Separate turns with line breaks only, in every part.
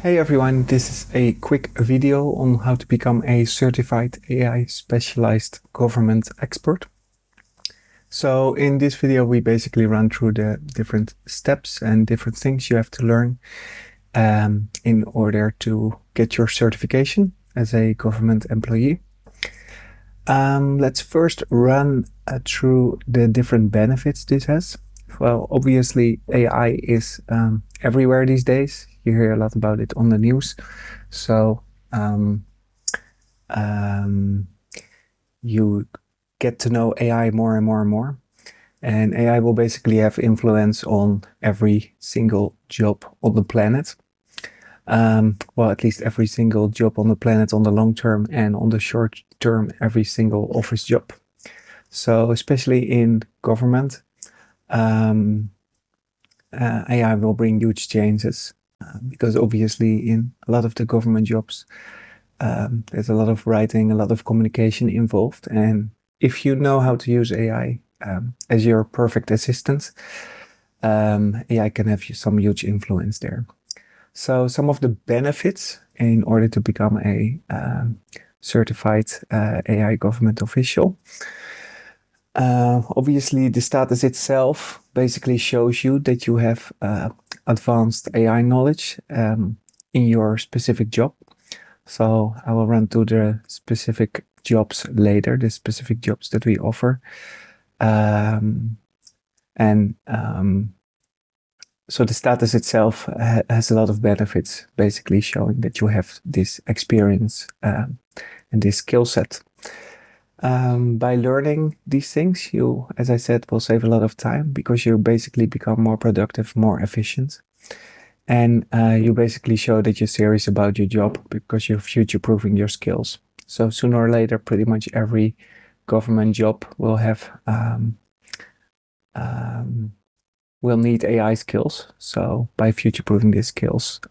Hey everyone, this is a quick video on how to become a certified AI specialized government expert. So in this video, we basically run through the different steps and different things you have to learn in order to get your certification as a government employee. Let's first run through the different benefits this has. Well, obviously AI is everywhere these days. You hear a lot about it on the news. So you get to know AI more and more and more. And AI will basically have influence on every single job on the planet. Well, at least every single job on the planet on the long term, and on the short term, every single office job. So especially in government, AI will bring huge changes because obviously in a lot of the government jobs, there's a lot of writing, a lot of communication involved. And if you know how to use AI as your perfect assistant, AI can have some huge influence there. So some of the benefits in order to become a certified AI government official. Obviously, the status itself basically shows you that you have advanced AI knowledge in your specific job. So I will run through the specific jobs later, the specific jobs that we offer. So the status itself has a lot of benefits, basically showing that you have this experience and this skill set. By learning these things, you, as I said, will save a lot of time because you basically become more productive, more efficient. And you basically show that you're serious about your job because you're future-proofing your skills. So sooner or later, pretty much every government job will have will need AI skills. So by future-proofing these skills,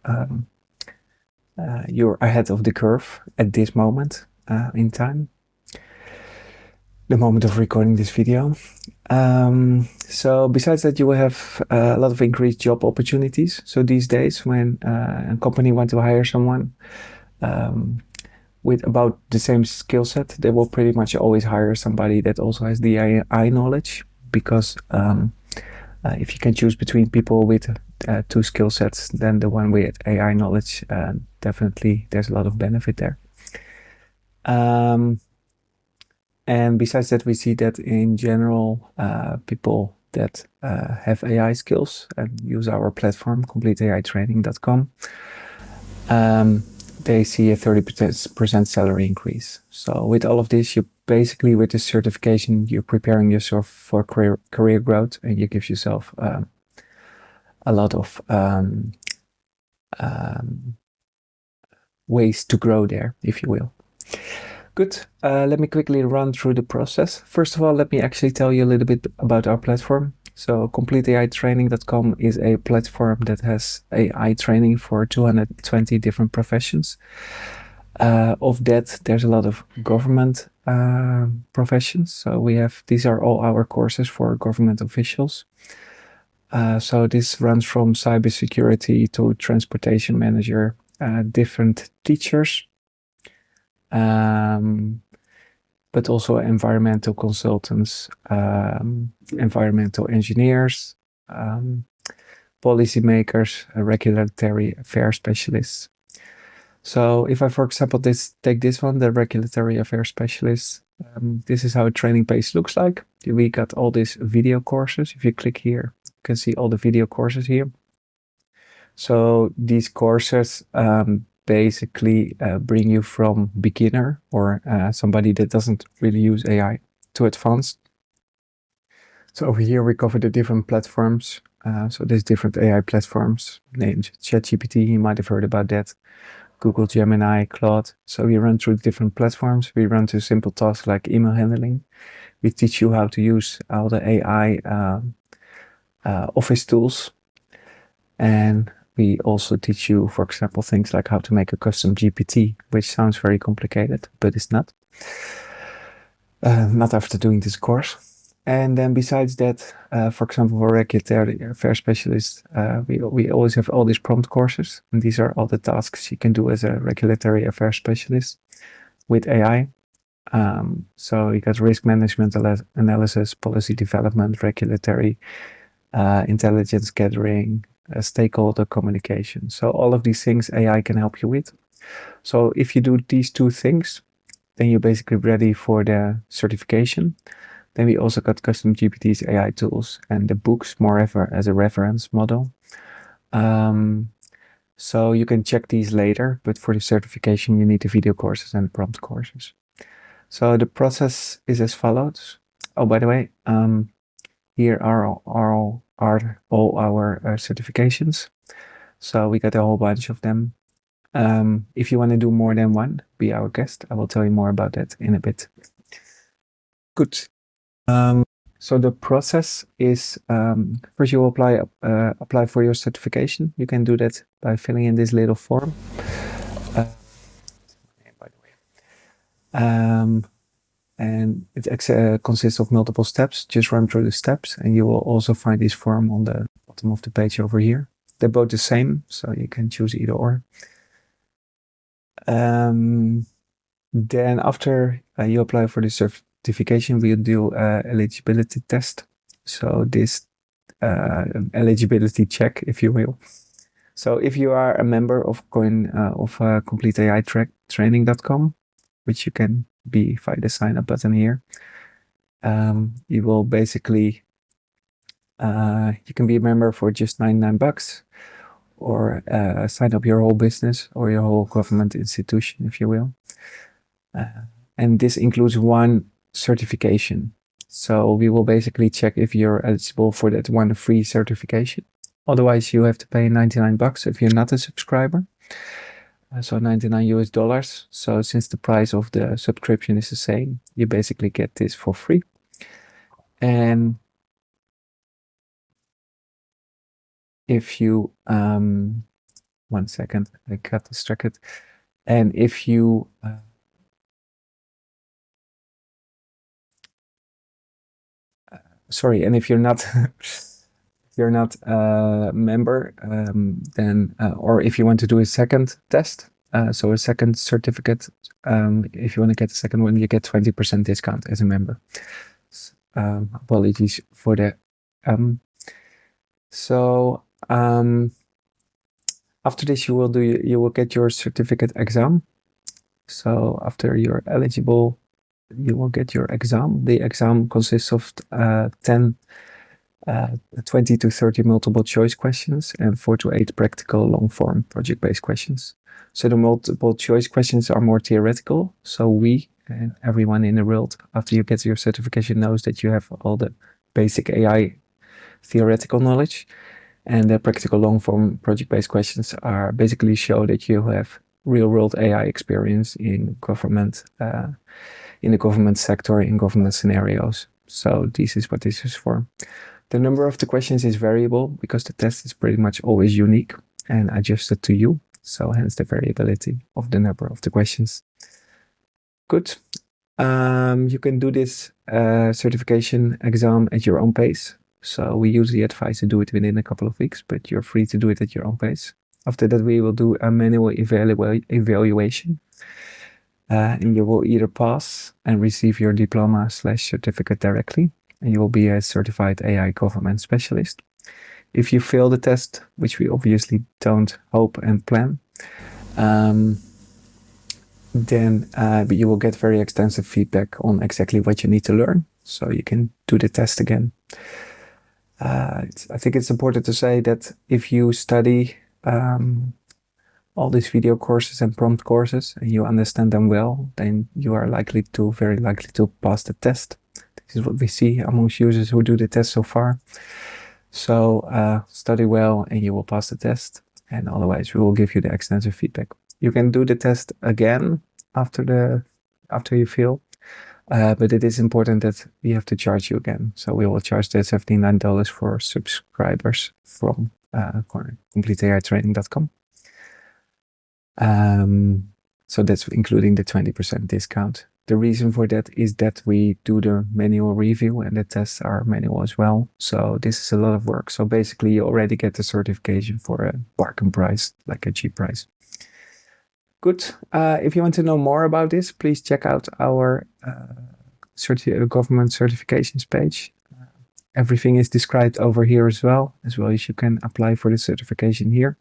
you're ahead of the curve at this moment in time, the moment of recording this video. So besides that, you will have a lot of increased job opportunities. So these days when a company wants to hire someone with about the same skill set, they will pretty much always hire somebody that also has the AI knowledge, because if you can choose between people with two skill sets, then the one with AI knowledge, definitely there's a lot of benefit there. And besides that, we see that in general, people that have AI skills and use our platform, CompleteAItraining.com, they see a 30% salary increase. So with all of this, you basically, with this certification, you're preparing yourself for career growth, and you give yourself a lot of ways to grow there, if you will. Good. Let me quickly run through the process. First of all, let me actually tell you a little bit about our platform. So CompleteAItraining.com is a platform that has AI training for 220 different professions. Of that, there's a lot of government professions. So these are all our courses for government officials. So this runs from cybersecurity to transportation manager, different teachers, but also environmental consultants, environmental engineers, policymakers, regulatory affairs specialists. So if I, for example, take this one, the regulatory affairs specialist, this is how a training page looks like. We got all these video courses. If you click here, you can see all the video courses here. So these courses basically bring you from beginner or somebody that doesn't really use AI to advanced. So over here we cover the different platforms. So there's different AI platforms named ChatGPT, you might have heard about that. Google Gemini, Claude. So we run through the different platforms. We run through simple tasks like email handling. We teach you how to use all the AI office tools. And we also teach you, for example, things like how to make a custom GPT, which sounds very complicated, but it's not. Not after doing this course. And then besides that, for example, for regulatory affairs specialists, we always have all these prompt courses. And these are all the tasks you can do as a regulatory affairs specialist with AI. So you got risk management analysis, policy development, regulatory intelligence gathering, stakeholder communication. So all of these things AI can help you with. So if you do these two things, then you're basically ready for the certification. Then we also got Custom GPT's AI tools and the books moreover as a reference model. So you can check these later, but for the certification, you need the video courses and the prompt courses. So the process is as follows. Oh, by the way, here are all our certifications. So we got a whole bunch of them. If you want to do more than one, be our guest. I will tell you more about that in a bit. Good. So the process is first you will apply for your certification. You can do that by filling in this little form. By the way. And it consists of multiple steps. Just run through the steps and you will also find this form on the bottom of the page over here. They're both the same, so you can choose either or. Then after you apply for the certification, we'll do eligibility test. So this eligibility check, if you will. So if you are a member of CompleteAItraining.com, which you can be via the sign up button here, you will basically you can be a member for just $99 or sign up your whole business or your whole government institution, if you will. And this includes one certification. So we will basically check if you're eligible for that one free certification. Otherwise, you have to pay $99 if you're not a subscriber. So $99 US. So since the price of the subscription is the same, you basically get this for free. And if you, 1 second, I got distracted. And if you, sorry, and if you're not, you're not a member, then, or if you want to do a second test, so a second certificate, if you want to get the second one, you get 20% discount as a member. Apologies for that. After this, you will get your certificate exam. So after you're eligible, you will get your exam. The exam consists of 20 to 30 multiple choice questions and 4 to 8 practical long form project-based questions. So the multiple choice questions are more theoretical. So we and everyone in the world, after you get your certification, knows that you have all the basic AI theoretical knowledge. And the practical long form project-based questions are basically show that you have real world AI experience in government, in the government sector, in government scenarios. So this is what this is for. The number of the questions is variable because the test is pretty much always unique and adjusted to you. So hence the variability of the number of the questions. Good. You can do this certification exam at your own pace. So we usually advise to do it within a couple of weeks, but you're free to do it at your own pace. After that, we will do a manual evaluation. And you will either pass and receive your diploma/certificate directly, and you will be a certified AI government specialist. If you fail the test, which we obviously don't hope and plan, then you will get very extensive feedback on exactly what you need to learn. So you can do the test again. I think it's important to say that if you study all these video courses and prompt courses and you understand them well, then you are very likely to pass the test. This is what we see amongst users who do the test so far. So study well and you will pass the test, and otherwise we will give you the extensive feedback. You can do the test again after you fail, but it is important that we have to charge you again. So we will charge the $79 for subscribers from CompleteAItraining.com. So that's including the 20% discount The reason for that is that we do the manual review and the tests are manual as well. So this is a lot of work. So basically you already get the certification for a bargain price, like a cheap price. Good. If you want to know more about this, please check out our government certifications page. Everything is described over here as well as you can apply for the certification here.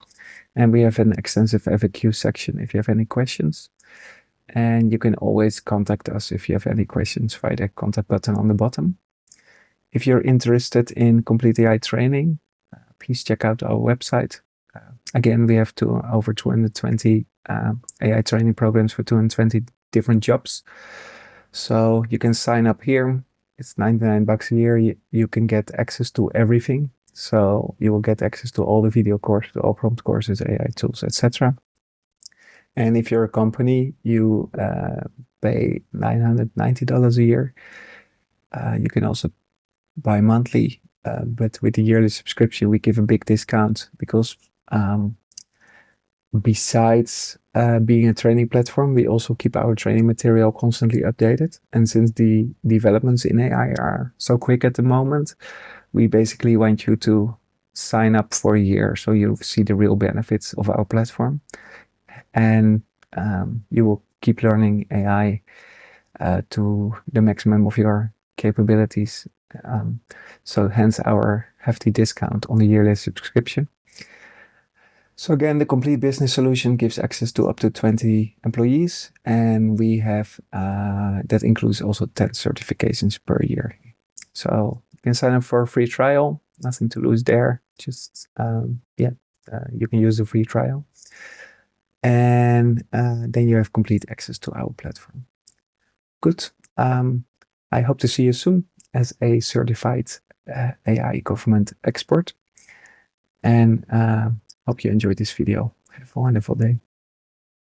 And we have an extensive FAQ section if you have any questions. And you can always contact us if you have any questions via the contact button on the bottom. If you're interested in complete AI training, please check out our website. Again, we have over 220 AI training programs for 220 different jobs. So you can sign up here. It's $99 a year. You can get access to everything. So you will get access to all the video courses, all prompt courses, AI tools, etc. And if you're a company, you pay $990 a year. You can also buy monthly, but with the yearly subscription, we give a big discount because besides being a training platform, we also keep our training material constantly updated. And since the developments in AI are so quick at the moment, we basically want you to sign up for a year so you see the real benefits of our platform. And you will keep learning AI to the maximum of your capabilities. So hence our hefty discount on the yearly subscription. So again, the complete business solution gives access to up to 20 employees, and we have that includes also 10 certifications per year. So you can sign up for a free trial, nothing to lose there. Just you can use the free trial, and then you have complete access to our platform. Good. I hope to see you soon as a certified AI government expert, and hope you enjoyed this video. Have a wonderful day.